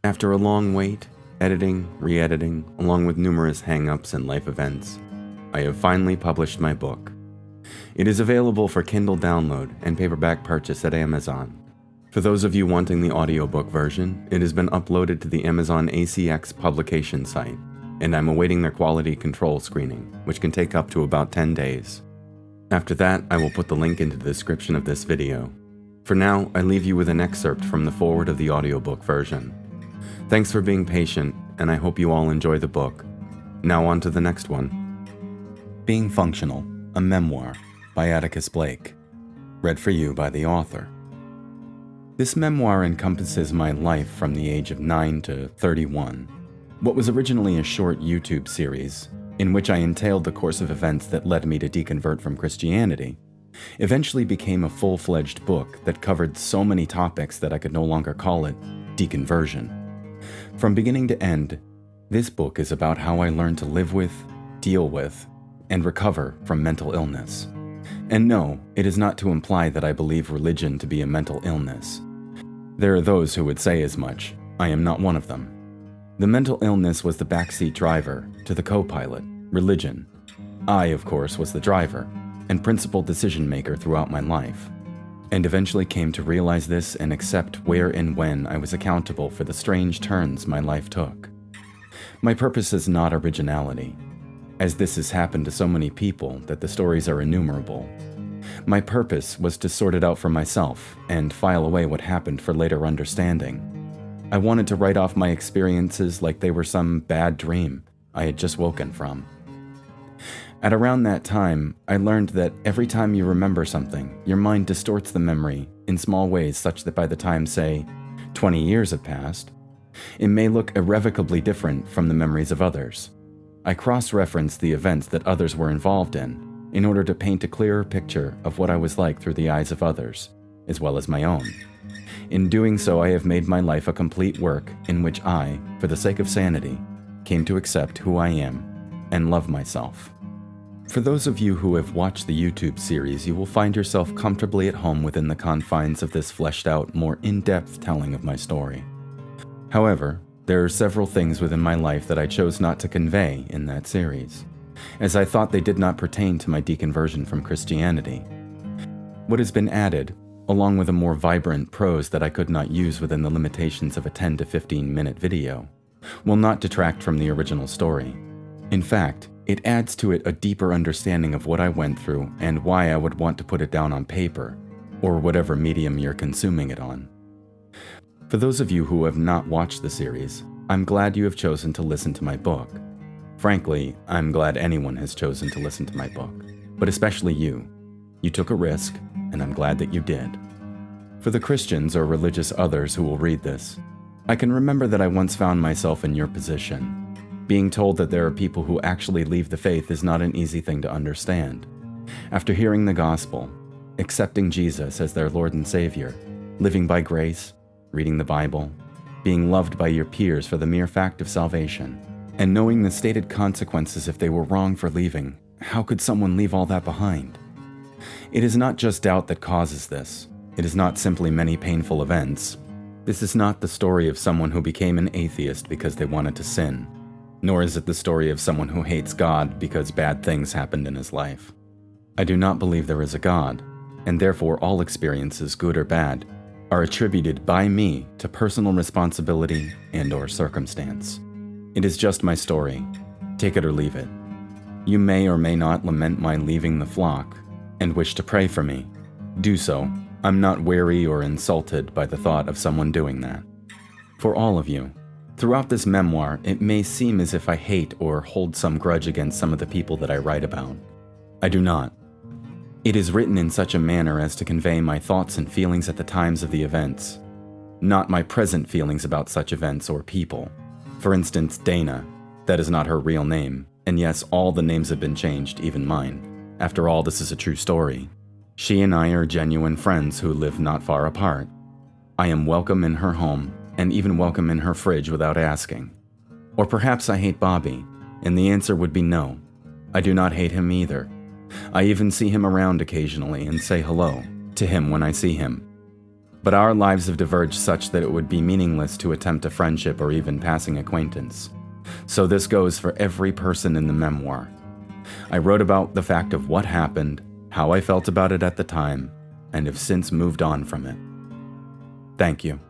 After a long wait, editing, re-editing, along with numerous hang-ups and life events, I have finally published my book. It is available for Kindle download and paperback purchase at Amazon. For those of you wanting the audiobook version, it has been uploaded to the Amazon ACX publication site, and I'm awaiting their quality control screening, which can take up to about 10 days. After that, I will put the link into the description of this video. For now, I leave you with an excerpt from the foreword of the audiobook version. Thanks for being patient, and I hope you all enjoy the book. Now on to the next one. Being Functional, a Memoir by Atticus Blake. Read for you by the author. This memoir encompasses my life from the age of 9 to 31. What was originally a short YouTube series, in which I entailed the course of events that led me to deconvert from Christianity, eventually became a full-fledged book that covered so many topics that I could no longer call it deconversion. From beginning to end, this book is about how I learned to live with, deal with, and recover from mental illness. And no, it is not to imply that I believe religion to be a mental illness. There are those who would say as much. I am not one of them. The mental illness was the backseat driver to the co-pilot, religion. I, of course, was the driver and principal decision maker throughout my life, and eventually came to realize this and accept where and when I was accountable for the strange turns my life took. My purpose is not originality, as this has happened to so many people that the stories are innumerable. My purpose was to sort it out for myself and file away what happened for later understanding. I wanted to write off my experiences like they were some bad dream I had just woken from. At around that time, I learned that every time you remember something, your mind distorts the memory in small ways such that by the time, say, 20 years have passed, it may look irrevocably different from the memories of others. I cross-referenced the events that others were involved in order to paint a clearer picture of what I was like through the eyes of others, as well as my own. In doing so, I have made my life a complete work in which I, for the sake of sanity, came to accept who I am and love myself. For those of you who have watched the YouTube series, you will find yourself comfortably at home within the confines of this fleshed-out, more in-depth telling of my story. However, there are several things within my life that I chose not to convey in that series, as I thought they did not pertain to my deconversion from Christianity. What has been added, along with a more vibrant prose that I could not use within the limitations of a 10 to 15-minute video, will not detract from the original story. In fact, it adds to it a deeper understanding of what I went through and why I would want to put it down on paper, or whatever medium you're consuming it on. For those of you who have not watched the series, I'm glad you have chosen to listen to my book. Frankly, I'm glad anyone has chosen to listen to my book, but especially you. You took a risk, and I'm glad that you did. For the Christians or religious others who will read this, I can remember that I once found myself in your position. Being told that there are people who actually leave the faith is not an easy thing to understand. After hearing the gospel, accepting Jesus as their Lord and Savior, living by grace, reading the Bible, being loved by your peers for the mere fact of salvation, and knowing the stated consequences if they were wrong for leaving, how could someone leave all that behind? It is not just doubt that causes this. It is not simply many painful events. This is not the story of someone who became an atheist because they wanted to sin, nor is it the story of someone who hates God because bad things happened in his life. I do not believe there is a God, and therefore all experiences, good or bad, are attributed by me to personal responsibility and/or circumstance. It is just my story. Take it or leave it. You may or may not lament my leaving the flock and wish to pray for me. Do so. I'm not wary or insulted by the thought of someone doing that. For all of you, throughout this memoir, it may seem as if I hate or hold some grudge against some of the people that I write about. I do not. It is written in such a manner as to convey my thoughts and feelings at the times of the events, not my present feelings about such events or people. For instance, Dana. That is not her real name, and yes, all the names have been changed, even mine. After all, this is a true story. She and I are genuine friends who live not far apart. I am welcome in her home, and even welcome in her fridge without asking. Or perhaps I hate Bobby, and the answer would be no. I do not hate him either. I even see him around occasionally and say hello to him when I see him. But our lives have diverged such that it would be meaningless to attempt a friendship or even passing acquaintance. So this goes for every person in the memoir. I wrote about the fact of what happened, how I felt about it at the time, and have since moved on from it. Thank you.